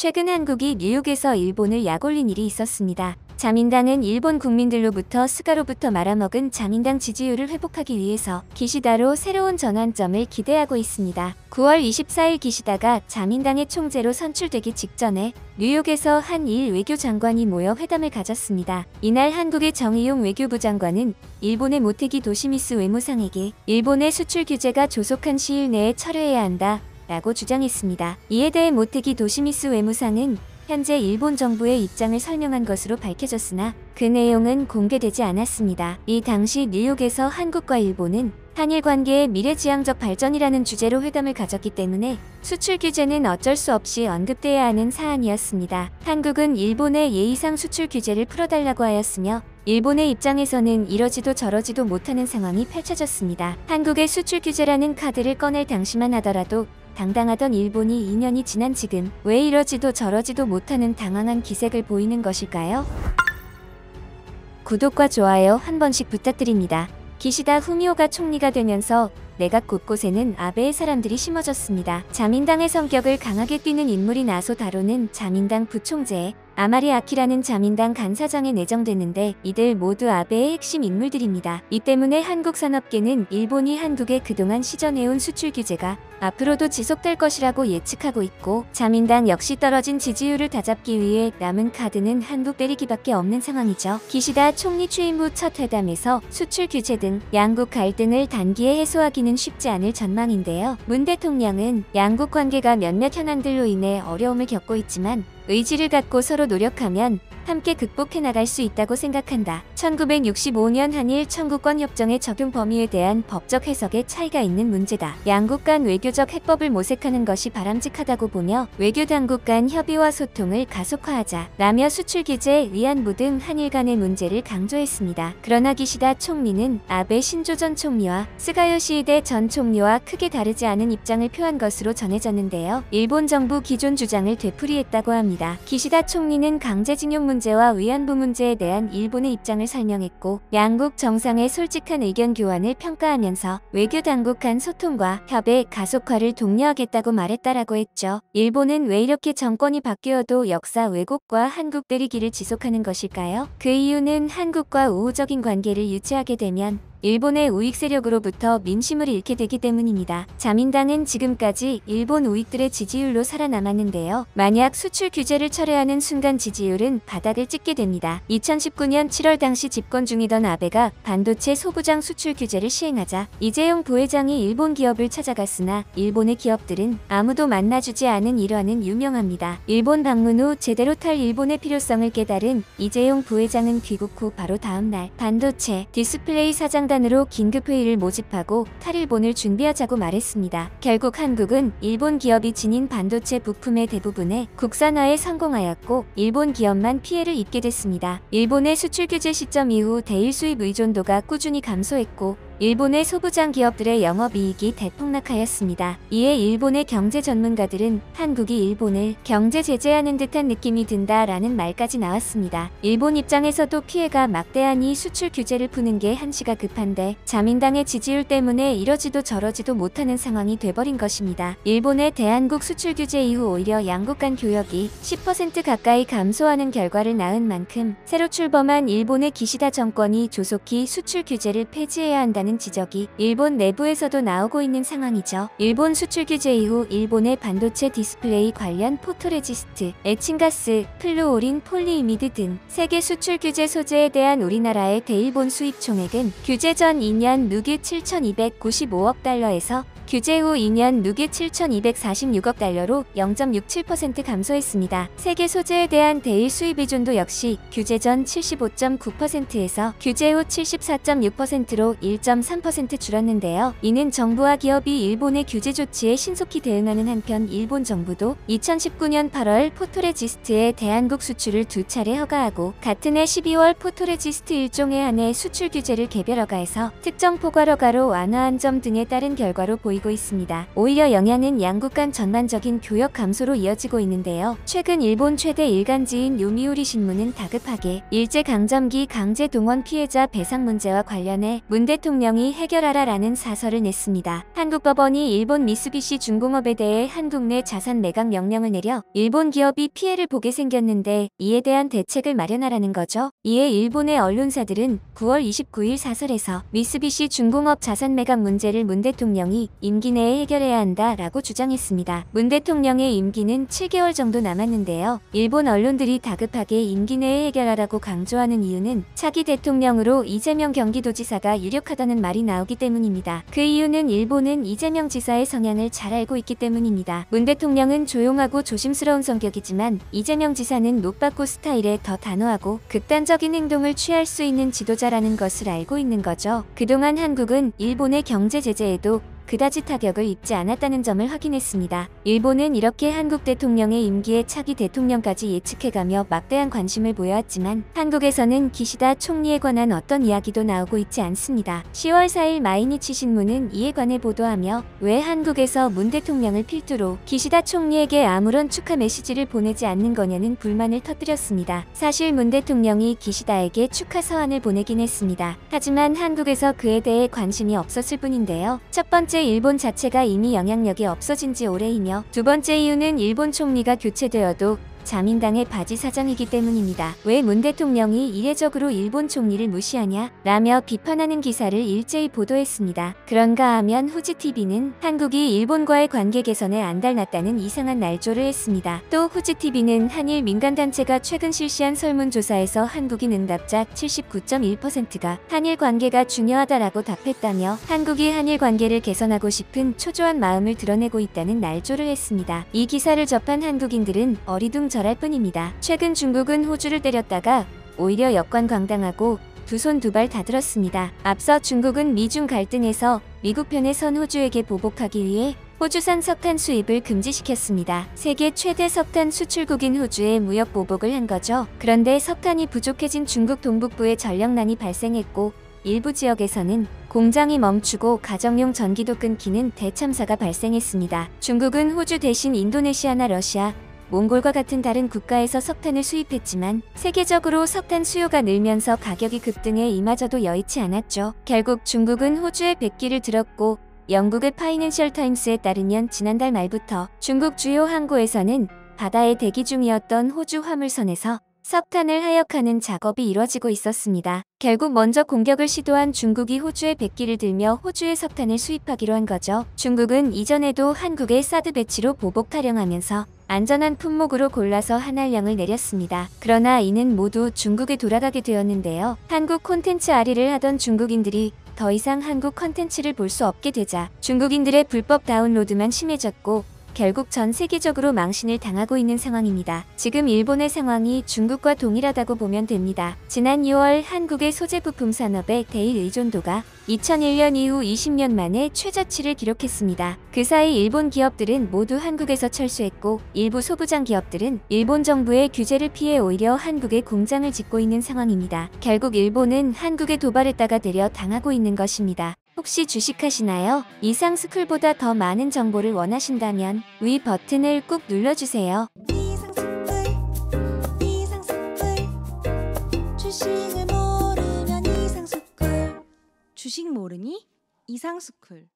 최근 한국이 뉴욕에서 일본을 약올린 일이 있었습니다. 자민당은 일본 국민들로부터 스가로부터 말아먹은 자민당 지지율을 회복하기 위해서 기시다로 새로운 전환점을 기대하고 있습니다. 9월 24일 기시다가 자민당의 총재로 선출되기 직전에 뉴욕에서 한일 외교장관이 모여 회담을 가졌습니다. 이날 한국의 정의용 외교부 장관은 일본의 모테기 도시미스 외무상에게 일본의 수출 규제가 조속한 시일 내에 철회해야 한다 라고 주장했습니다. 이에 대해 모테기 도시미스 외무상은 현재 일본 정부의 입장을 설명한 것으로 밝혀졌으나 그 내용은 공개되지 않았습니다. 이 당시 뉴욕에서 한국과 일본은 한일 관계의 미래지향적 발전이라는 주제로 회담을 가졌기 때문에 수출 규제는 어쩔 수 없이 언급돼야 하는 사안이었습니다. 한국은 일본의 예의상 수출 규제를 풀어달라고 하였으며 일본의 입장에서는 이러지도 저러지도 못하는 상황이 펼쳐졌습니다. 한국의 수출 규제라는 카드를 꺼낼 당시만 하더라도 당당하던 일본이 2년이 지난 지금 왜 이러지도 저러지도 못하는 당황한 기색을 보이는 것일까요? 구독과 좋아요 한 번씩 부탁드립니다. 기시다 후미오가 총리가 되면서 내각 곳곳에는 아베의 사람들이 심어졌습니다. 자민당의 성격을 강하게 띠는 인물이 나소 다로는 자민당 부총재 아마리 아키라는 자민당 간사장에 내정됐는데 이들 모두 아베의 핵심 인물들입니다. 이 때문에 한국 산업계는 일본이 한국에 그동안 시전해온 수출 규제가 앞으로도 지속될 것이라고 예측하고 있고 자민당 역시 떨어진 지지율을 다잡기 위해 남은 카드는 한국 때리기밖에 없는 상황이죠. 기시다 총리 취임 후 첫 회담에서 수출 규제 등 양국 갈등을 단기에 해소하기는 쉽지 않을 전망인데요. 문 대통령은 양국 관계가 몇몇 현안들로 인해 어려움을 겪고 있지만 의지를 갖고 서로 노력하면 함께 극복해 나갈 수 있다고 생각한다. 1965년 한일 청구권 협정의 적용 범위에 대한 법적 해석에 차이가 있는 문제다. 양국 간 외교적 해법을 모색하는 것이 바람직하다고 보며 외교 당국 간 협의와 소통을 가속화하자 라며 수출 규제, 위안부 등 한일 간의 문제를 강조했습니다. 그러나 기시다 총리는 아베 신조 전 총리와 스가 요시히데 전 총리와 크게 다르지 않은 입장을 표한 것으로 전해졌는데요. 일본 정부 기존 주장을 되풀이했다고 합니다. 기시다 총리는 강제징용 문제와 위안부 문제에 대한 일본의 입장을 설명했고 양국 정상의 솔직한 의견 교환을 평가하면서 외교 당국 간 소통과 협의 가속화를 독려하겠다고 말했다라고 했죠. 일본은 왜 이렇게 정권이 바뀌어도 역사 왜곡과 한국 때리기를 지속하는 것일까요? 그 이유는 한국과 우호적인 관계를 유지하게 되면 일본의 우익 세력으로부터 민심을 잃게 되기 때문입니다. 자민당은 지금까지 일본 우익들의 지지율로 살아남았는데요. 만약 수출 규제를 철회하는 순간 지지율은 바닥을 찍게 됩니다. 2019년 7월 당시 집권 중이던 아베가 반도체 소부장 수출 규제를 시행하자 이재용 부회장이 일본 기업을 찾아갔으나 일본의 기업들은 아무도 만나주지 않은 일화는 유명합니다. 일본 방문 후 제대로 탈 일본의 필요성을 깨달은 이재용 부회장은 귀국 후 바로 다음날 반도체 디스플레이 사장 단으로 긴급회의를 모집하고 탈일본을 준비하자고 말했습니다. 결국 한국은 일본 기업이 지닌 반도체 부품의 대부분에 국산화에 성공하였고 일본 기업만 피해를 입게 됐습니다. 일본의 수출 규제 시점 이후 대일 수입 의존도가 꾸준히 감소했고 일본의 소부장 기업들의 영업이익이 대폭락하였습니다. 이에 일본의 경제 전문가들은 한국이 일본을 경제 제재하는 듯한 느낌이 든다라는 말까지 나왔습니다. 일본 입장에서도 피해가 막대하니 수출 규제를 푸는 게 한시가 급한데 자민당의 지지율 때문에 이러지도 저러지도 못하는 상황이 돼버린 것입니다. 일본의 대한국 수출 규제 이후 오히려 양국 간 교역이 10% 가까이 감소하는 결과를 낳은 만큼 새로 출범한 일본의 기시다 정권이 조속히 수출 규제를 폐지해야 한다는 지적이 일본 내부에서도 나오고 있는 상황이죠. 일본 수출 규제 이후 일본의 반도체 디스플레이 관련 포토레지스트, 에칭가스, 플루오린 폴리이미드 등 세계 수출 규제 소재에 대한 우리나라의 대일본 수입 총액은 규제 전 2년 누계 7,295억 달러에서 규제 후 2년 누계 7,246억 달러로 0.67% 감소했습니다. 세계 소재에 대한 대일 수입 의존도 역시 규제 전 75.9%에서 규제 후 74.6%로 1.3% 줄었는데요. 이는 정부와 기업이 일본의 규제 조치에 신속히 대응하는 한편 일본 정부도 2019년 8월 포토레지스트의 대한국 수출을 2차례 허가하고 같은 해 12월 포토레지스트 일종에 한해 수출 규제를 개별 허가해서 특정 포괄 허가로 완화한 점 등에 따른 결과로 보입니다. 보이고 있습니다. 오히려 영향은 양국 간 전반적인 교역 감소로 이어지고 있는데요. 최근 일본 최대 일간지인 요미우리 신문은 다급하게 일제강점기 강제동원 피해자 배상 문제와 관련해 문 대통령이 해결하라라는 사설을 냈습니다. 한국 법원이 일본 미쓰비시 중공업에 대해 한국 내 자산 매각 명령을 내려 일본 기업이 피해를 보게 생겼는데 이에 대한 대책을 마련하라는 거죠. 이에 일본의 언론사들은 9월 29일 사설에서 미쓰비시 중공업 자산 매각 문제를 문 대통령이 임기 내에 해결해야 한다라고 주장했습니다. 문 대통령의 임기는 7개월 정도 남았는데요. 일본 언론들이 다급하게 임기 내에 해결하라고 강조하는 이유는 차기 대통령으로 이재명 경기도지사가 유력하다는 말이 나오기 때문입니다. 그 이유는 일본은 이재명 지사의 성향을 잘 알고 있기 때문입니다. 문 대통령은 조용하고 조심스러운 성격이지만 이재명 지사는 노빠꾸 스타일의 더 단호하고 극단적인 행동을 취할 수 있는 지도자라는 것을 알고 있는 거죠. 그동안 한국은 일본의 경제 제재에도 그다지 타격을 입지 않았다는 점을 확인했습니다. 일본은 이렇게 한국 대통령의 임기에 차기 대통령까지 예측해가며 막대한 관심을 보여왔지만 한국에서는 기시다 총리에 관한 어떤 이야기도 나오고 있지 않습니다. 10월 4일 마이니치 신문은 이에 관해 보도하며 왜 한국에서 문 대통령을 필두로 기시다 총리에게 아무런 축하 메시지를 보내지 않는 거냐는 불만을 터뜨렸습니다. 사실 문 대통령이 기시다에게 축하 서한을 보내긴 했습니다. 하지만 한국에서 그에 대해 관심이 없었을 뿐인데요. 첫 번째, 일본 자체가 이미 영향력이 없어진 지 오래이며 두 번째 이유는 일본 총리가 교체되어도 자민당의 바지 사장이기 때문입니다. 왜 문 대통령이 이례적으로 일본 총리를 무시하냐? 라며 비판하는 기사를 일제히 보도했습니다. 그런가 하면 후지TV는 한국이 일본과의 관계 개선에 안달났다는 이상한 날조를 했습니다. 또 후지TV는 한일 민간단체가 최근 실시한 설문조사에서 한국인 응답자 79.1%가 한일 관계가 중요하다라고 답했다며 한국이 한일 관계를 개선하고 싶은 초조한 마음을 드러내고 있다는 날조를 했습니다. 이 기사를 접한 한국인들은 어리둥절할 뿐입니다. 최근 중국은 호주를 때렸다가 오히려 역관광당하고 두 손 두 발 다 들었습니다. 앞서 중국은 미중 갈등에서 미국 편에 선 호주에게 보복하기 위해 호주산 석탄 수입을 금지시켰습니다. 세계 최대 석탄 수출국인 호주에 무역 보복을 한 거죠. 그런데 석탄이 부족해진 중국 동북부에 전력난이 발생했고 일부 지역에서는 공장이 멈추고 가정용 전기도 끊기는 대참사가 발생했습니다. 중국은 호주 대신 인도네시아나 러시아, 몽골과 같은 다른 국가에서 석탄을 수입했지만 세계적으로 석탄 수요가 늘면서 가격이 급등해 이마저도 여의치 않았죠. 결국 중국은 호주에 백기를 들었고 영국의 파이낸셜 타임스에 따르면 지난달 말부터 중국 주요 항구에서는 바다에 대기 중이었던 호주 화물선에서 석탄을 하역하는 작업이 이뤄지고 있었습니다. 결국 먼저 공격을 시도한 중국이 호주에 백기를 들며 호주의 석탄을 수입하기로 한 거죠. 중국은 이전에도 한국의 사드 배치로 보복 타령하면서 안전한 품목으로 골라서 한알령을 내렸습니다. 그러나 이는 모두 중국에 돌아가게 되었는데요. 한국 콘텐츠 아리를 하던 중국인들이 더 이상 한국 콘텐츠를 볼 수 없게 되자 중국인들의 불법 다운로드만 심해졌고 결국 전 세계적으로 망신을 당하고 있는 상황입니다. 지금 일본의 상황이 중국과 동일하다고 보면 됩니다. 지난 6월 한국의 소재 부품 산업의 대일 의존도가 2001년 이후 20년 만에 최저치를 기록했습니다. 그 사이 일본 기업들은 모두 한국에서 철수했고 일부 소부장 기업들은 일본 정부의 규제를 피해 오히려 한국에 공장을 짓고 있는 상황입니다. 결국 일본은 한국에 도발했다가 되려 당하고 있는 것입니다. 혹시 주식하시나요? 이상스쿨보다 더 많은 정보를 원하신다면 위 버튼을 꾹 눌러주세요. 주식을 모르면 이상스쿨. 주식 모르니? 이상스쿨.